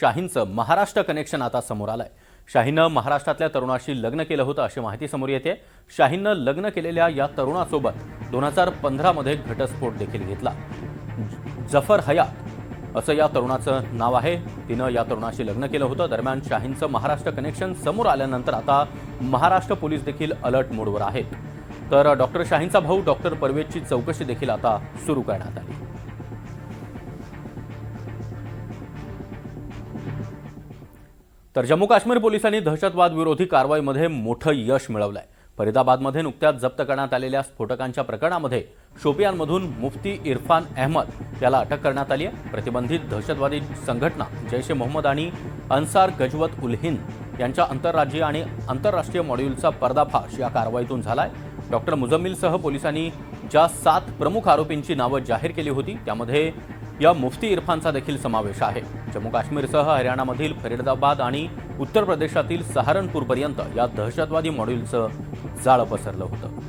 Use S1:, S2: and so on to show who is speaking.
S1: शाहीनचं Maharashtra connection आता समोर आलंय। शाहीननं महाराष्ट्रातल्या तरुणाशी लग्न केलं होतं अशी माहिती समोर येते। शाहीननं लग्न केलेल्या या तरुणासोबत 2015 मध्ये घटस्फोट देखील घेतला। जफर हयात असं या तरुणाचं नाव आहे। तिनं या तरुणाशी लग्न केलं होतं। दरम्यान शाहीनचं महाराष्ट्र कनेक्शन समोर आल्यानंतर आता महाराष्ट्र पोलीस देखील अलर्ट मोडवर आहेत। तर डॉक्टर शाहीनचा भाऊ डॉक्टर परवेजची चौकशी देखील आता सुरू करण्यात आली। तर जम्मू काश्मीर पोलिसांनी दहशतवाद विरोधी कारवाईमध्ये मोठं यश मिळवलंय। फरीदाबादमध्ये नुकत्याच जप्त करण्यात आलेल्या स्फोटकांच्या प्रकरणामध्ये शोपियानमधून मुफ्ती इरफान अहमद याला अटक करण्यात आली आहे। प्रतिबंधित दहशतवादी संघटना जैश ए मोहम्मद आणि अन्सार गजवत उल हिंद यांच्या आंतरराज्यीय आणि आंतरराष्ट्रीय मॉड्यूलचा पर्दाफाश या कारवाईतून झालाय। डॉक्टर मुजम्मिलसह पोलिसांनी ज्या 7 प्रमुख आरोपींची नावं जाहीर केली होती त्यामध्ये या मुफ्ती इरफानचा देखील समावेश आहे। जम्मू काश्मीरसह हरियाणामधील फरीदाबाद आणि उत्तर प्रदेशातील सहारनपूरपर्यंत या दहशतवादी मॉड्यूलचं जाळं पसरलं होतं।